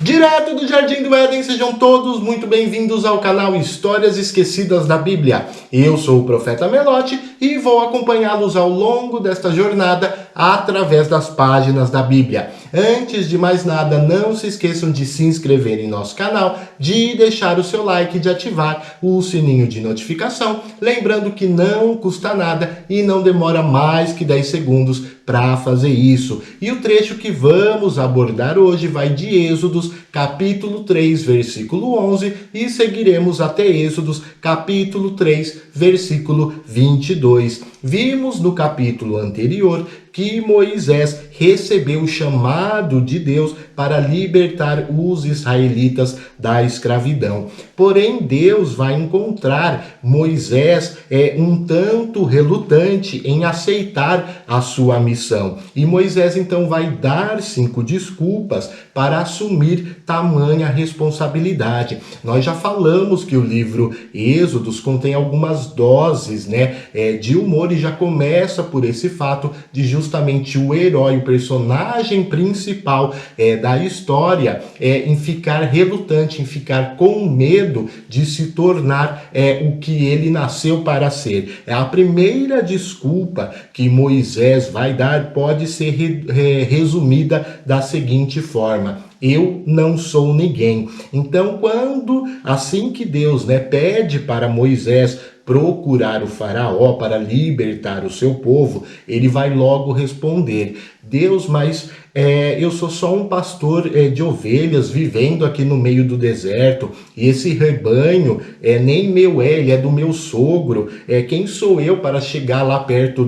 Direto do Jardim do Éden, sejam todos muito bem-vindos ao canal Histórias Esquecidas da Bíblia. Eu sou o Profeta Melotti e vou acompanhá-los ao longo desta jornada através das páginas da Bíblia. Antes de mais nada, não se esqueçam de se inscrever em nosso canal, de deixar o seu like e de ativar o sininho de notificação. Lembrando que não custa nada e não demora mais que 10 segundos para fazer isso. E o trecho que vamos abordar hoje vai de Êxodos, capítulo 3, versículo 11, e seguiremos até Êxodos, capítulo 3, versículo 22. Vimos no capítulo anterior que Moisés recebeu o chamado de Deus para libertar os israelitas da escravidão. Porém, Deus vai encontrar Moisés um tanto relutante em aceitar a sua missão. E Moisés então vai dar 5 desculpas para assumir tamanha responsabilidade. Nós já falamos que o livro Êxodos contém algumas doses de humor e já começa por esse fato de justamente o herói, o personagem principal da história em ficar relutante, em ficar com medo de se tornar o que ele nasceu para ser. A primeira desculpa que Moisés vai dar pode ser resumida da seguinte forma: eu não sou ninguém. Então, assim que Deus pede para Moisés procurar o faraó para libertar o seu povo, ele vai logo responder: Deus, mas eu sou só um pastor de ovelhas vivendo aqui no meio do deserto, e esse rebanho nem meu ele é do meu sogro. Quem sou eu para chegar lá perto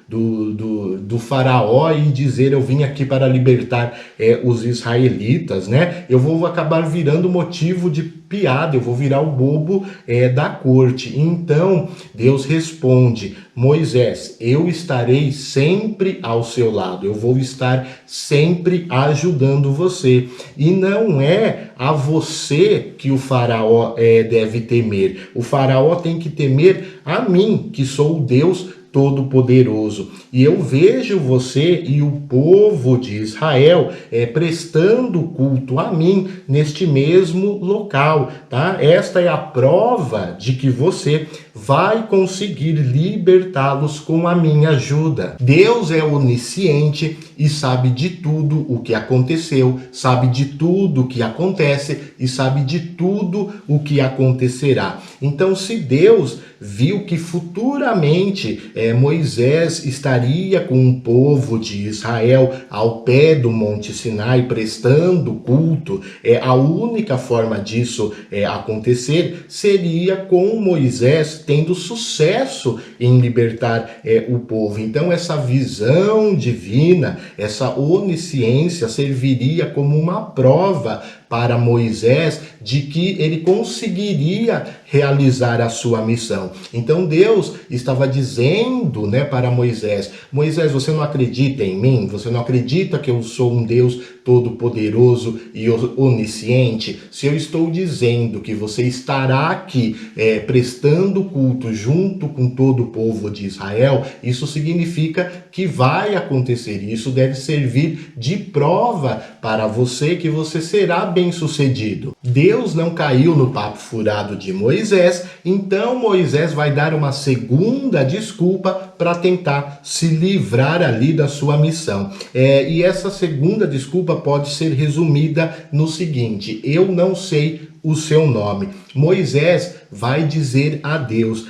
do faraó e dizer eu vim aqui para libertar os israelitas, Eu vou acabar virando motivo de piada, eu vou virar o bobo da corte. Então Deus responde: Moisés, eu estarei sempre ao seu lado, eu vou estar sempre ajudando você. E não é a você que o faraó deve temer. O faraó tem que temer a mim, que sou o Deus Todo-Poderoso. E eu vejo você e o povo de Israel prestando culto a mim neste mesmo local, tá? Esta é a prova de que você vai conseguir libertá-los com a minha ajuda. Deus é onisciente e sabe de tudo o que aconteceu, sabe de tudo o que acontece e sabe de tudo o que acontecerá. Então, se Deus viu que futuramente Moisés estaria com o povo de Israel ao pé do Monte Sinai prestando culto, a única forma disso acontecer seria com Moisés tendo sucesso em libertar o povo. Então essa visão divina, essa onisciência serviria como uma prova para Moisés de que ele conseguiria realizar a sua missão. Então Deus estava dizendo para Moisés: Moisés, você não acredita em mim? Você não acredita que eu sou um Deus todo-poderoso e onisciente? Se eu estou dizendo que você estará aqui prestando culto junto com todo o povo de Israel, isso significa que vai acontecer. Isso deve servir de prova para você que você será bem-sucedido. Deus não caiu no papo furado de Moisés, então Moisés vai dar uma segunda desculpa para tentar se livrar ali da sua missão. E essa segunda desculpa pode ser resumida no seguinte: eu não sei o seu nome. Moisés vai dizer a Deus: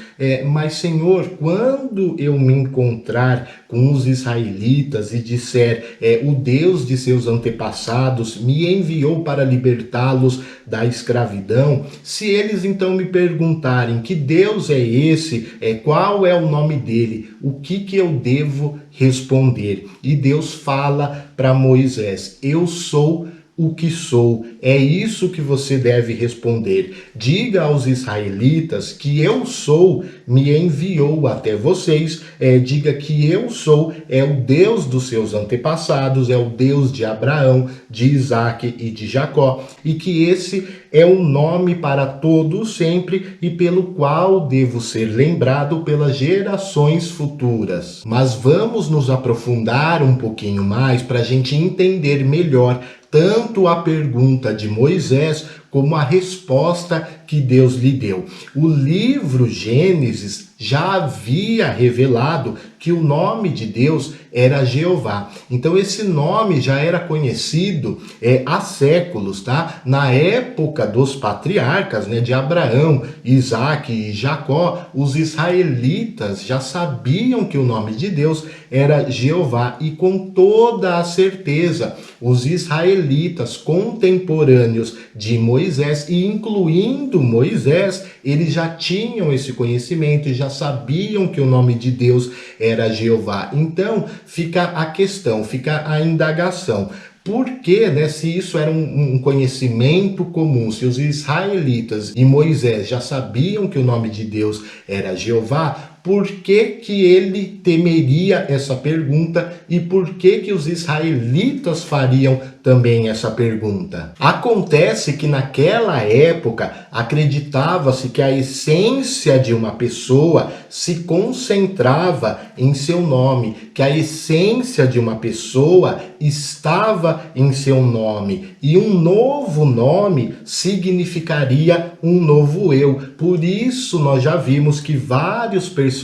mas Senhor, quando eu me encontrar com os israelitas e disser o Deus de seus antepassados me enviou para libertá-los da escravidão, se eles então me perguntarem que Deus é esse, qual é o nome dele, o que eu devo responder? E Deus fala para Moisés: eu sou o que sou. É isso que você deve responder. Diga aos israelitas que eu sou me enviou até vocês. Diga que eu sou o Deus dos seus antepassados, é o Deus de Abraão, de Isaac e de Jacó, e que esse é um nome para todo sempre e pelo qual devo ser lembrado pelas gerações futuras. Mas vamos nos aprofundar um pouquinho mais para a gente entender melhor tanto a pergunta de Moisés como a resposta que Deus lhe deu. O livro Gênesis já havia revelado que o nome de Deus era Jeová. Então esse nome já era conhecido há séculos, tá? Na época dos patriarcas, né, de Abraão, Isaac e Jacó, os israelitas já sabiam que o nome de Deus era Jeová, e com toda a certeza os israelitas contemporâneos de Moisés, e incluindo Moisés, eles já tinham esse conhecimento e já sabiam que o nome de Deus era Jeová. Então fica a questão, fica a indagação. Por que, né, se isso era um conhecimento comum, se os israelitas e Moisés já sabiam que o nome de Deus era Jeová, por que ele temeria essa pergunta e por que os israelitas fariam também essa pergunta? Acontece que naquela época acreditava-se que a essência de uma pessoa se concentrava em seu nome, que a essência de uma pessoa estava em seu nome, e um novo nome significaria um novo eu. Por isso nós já vimos que vários personagens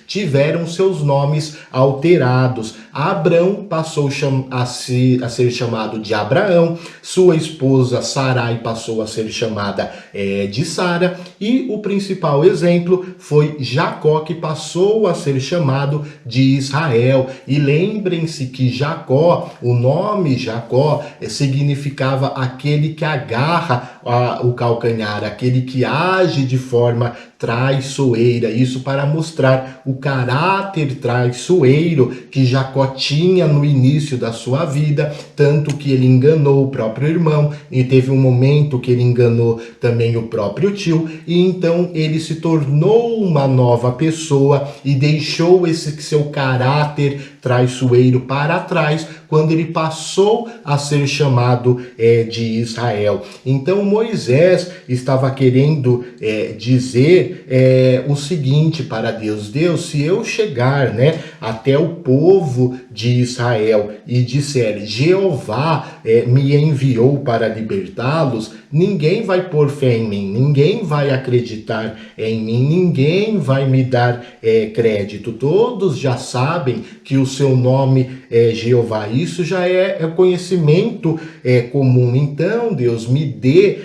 tiveram seus nomes alterados. Abrão passou a ser chamado de Abraão, sua esposa Sarai passou a ser chamada de Sara, e o principal exemplo foi Jacó, que passou a ser chamado de Israel. E lembrem-se que Jacó, o nome Jacó, significava aquele que agarra o calcanhar, aquele que age de forma traiçoeira. Isso para mostrar o caráter traiçoeiro que Jacó tinha no início da sua vida, tanto que ele enganou o próprio irmão, e teve um momento que ele enganou também o próprio tio, e então ele se tornou uma nova pessoa e deixou esse seu caráter traiçoeiro para trás quando ele passou a ser chamado de Israel. Então Moisés estava querendo dizer o seguinte para Deus: Deus, se eu chegar, né, até o povo de Israel e disser Jeová me enviou para libertá-los, ninguém vai pôr fé em mim, ninguém vai acreditar em mim, ninguém vai me dar crédito. Todos já sabem que o seu nome é Jeová. Isso já é conhecimento comum. Então, Deus, me dê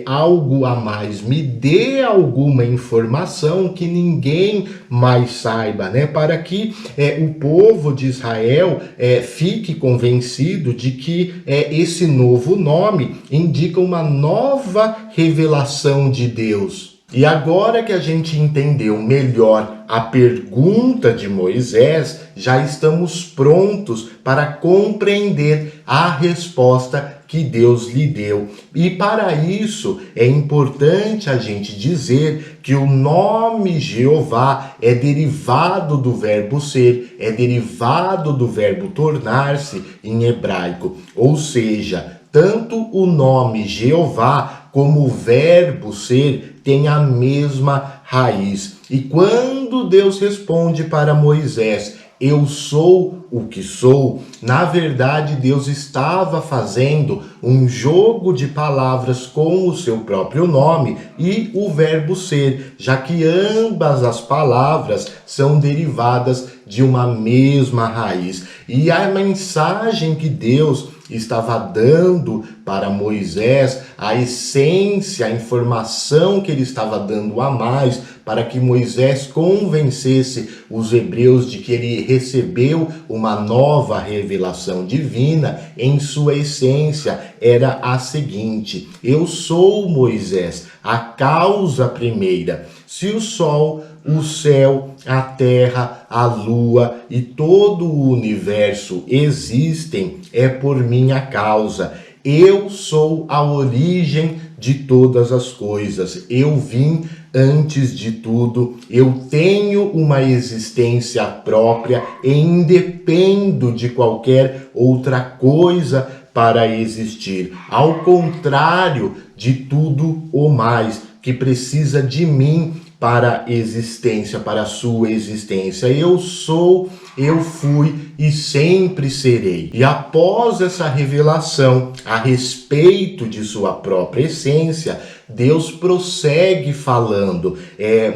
algo a mais, me dê alguma informação que ninguém mais saiba, né? Para que o povo de Israel fique convencido de que esse novo nome indica uma nova revelação de Deus. E agora que a gente entendeu melhor a pergunta de Moisés, já estamos prontos para compreender a resposta que Deus lhe deu. E para isso é importante a gente dizer que o nome Jeová é derivado do verbo ser, é derivado do verbo tornar-se em hebraico. Ou seja, tanto o nome Jeová como o verbo ser têm a mesma raiz. E quando Deus responde para Moisés, eu sou o que sou, na verdade Deus estava fazendo um jogo de palavras com o seu próprio nome e o verbo ser, já que ambas as palavras são derivadas de uma mesma raiz. E a mensagem que Deus estava dando para Moisés, a essência, a informação que ele estava dando a mais, para que Moisés convencesse os hebreus de que ele recebeu uma nova revelação divina, em sua essência era a seguinte: eu sou Moisés, a causa primeira. Se o sol, o céu, a terra, a lua e todo o universo existem, é por minha causa. Eu sou a origem de todas as coisas. Eu vim antes de tudo. Eu tenho uma existência própria e independo de qualquer outra coisa para existir. Ao contrário de tudo o mais, que precisa de mim para a existência, para a sua existência. Eu sou, eu fui e sempre serei. E após essa revelação a respeito de sua própria essência, Deus prossegue falando.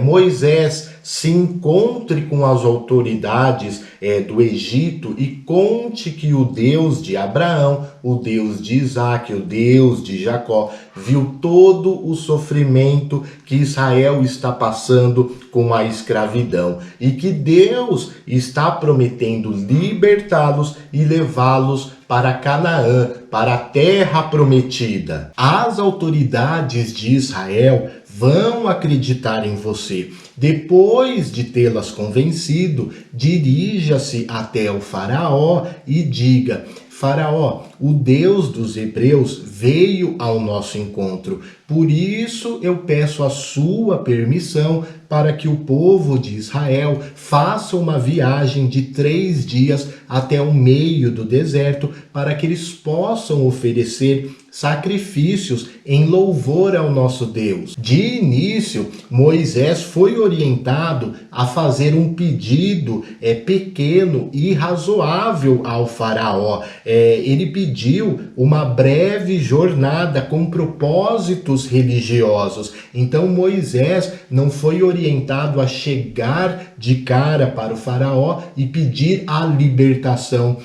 Moisés, se encontre com as autoridades do Egito e conte que o Deus de Abraão, o Deus de Isaac, o Deus de Jacó, viu todo o sofrimento que Israel está passando com a escravidão e que Deus está prometendo libertá-los e levá-los para Canaã, para a terra prometida. As autoridades de Israel vão acreditar em você. Depois de tê-las convencido, dirija-se até o faraó e diga: Faraó, o Deus dos hebreus veio ao nosso encontro. Por isso eu peço a sua permissão para que o povo de Israel faça uma viagem de 3 dias até o meio do deserto, para que eles possam oferecer sacrifícios em louvor ao nosso Deus. De início, Moisés foi orientado a fazer um pedido pequeno e razoável ao faraó. Ele pediu uma breve jornada com propósitos religiosos. Então Moisés não foi orientado a chegar de cara para o faraó e pedir a libertação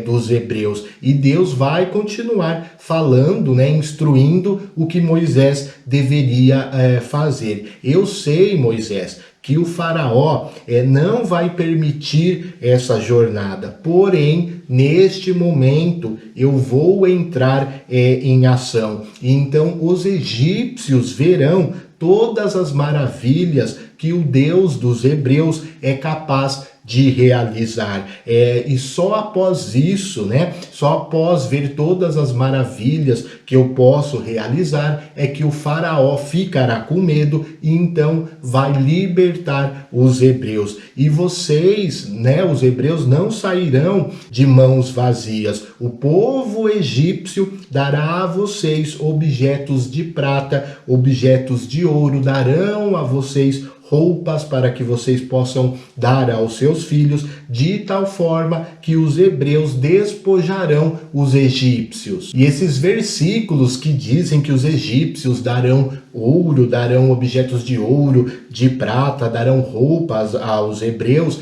dos hebreus. E Deus vai continuar falando, instruindo o que Moisés deveria fazer. Eu sei, Moisés, que o faraó não vai permitir essa jornada, porém, neste momento, eu vou entrar em ação. E então os egípcios verão todas as maravilhas que o Deus dos hebreus é capaz de realizar. E só após isso, só após ver todas as maravilhas que eu posso realizar, é que o faraó ficará com medo e então vai libertar os hebreus. E vocês, os hebreus, não sairão de mãos vazias. O povo egípcio dará a vocês objetos de prata, objetos de ouro, darão a vocês roupas para que vocês possam dar aos seus filhos, de tal forma que os hebreus despojarão os egípcios. E esses versículos que dizem que os egípcios darão ouro, darão objetos de ouro, de prata, darão roupas aos hebreus,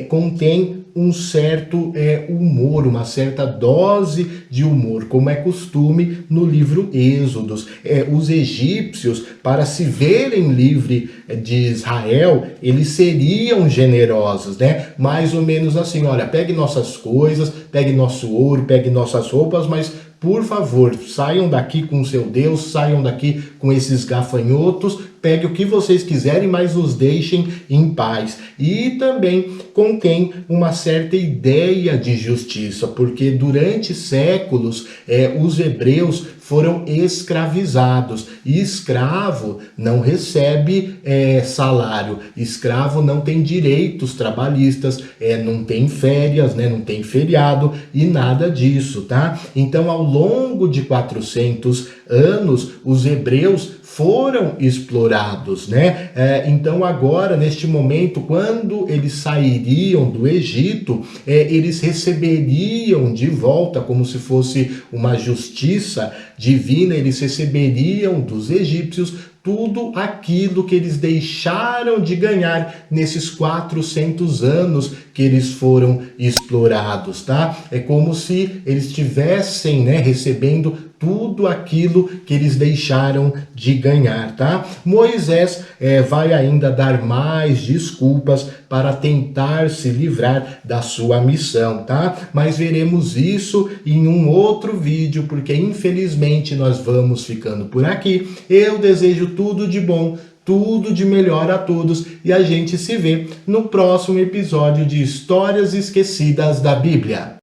contém um certo humor, uma certa dose de humor, como é costume no livro Êxodos. Os egípcios, para se verem livre de Israel, eles seriam generosos, mais ou menos assim: olha, pegue nossas coisas, pegue nosso ouro, pegue nossas roupas, mas por favor, saiam daqui com o seu Deus, saiam daqui com esses gafanhotos, pegue o que vocês quiserem, mas nos deixem em paz. E também contém uma certa ideia de justiça, porque durante séculos os hebreus foram escravizados. E escravo não recebe salário, escravo não tem direitos trabalhistas, não tem férias, não tem feriado e nada disso, tá? Então, ao longo de 400 anos, os hebreus foram explorados, então agora, neste momento, quando eles sairiam do Egito, eles receberiam de volta, como se fosse uma justiça divina, eles receberiam dos egípcios tudo aquilo que eles deixaram de ganhar nesses 400 anos que eles foram explorados, tá? É como se eles estivessem, recebendo tudo aquilo que eles deixaram de ganhar, tá? Moisés vai ainda dar mais desculpas para tentar se livrar da sua missão, tá? Mas veremos isso em um outro vídeo, porque infelizmente nós vamos ficando por aqui. Eu desejo tudo de bom, tudo de melhor a todos e a gente se vê no próximo episódio de Histórias Esquecidas da Bíblia.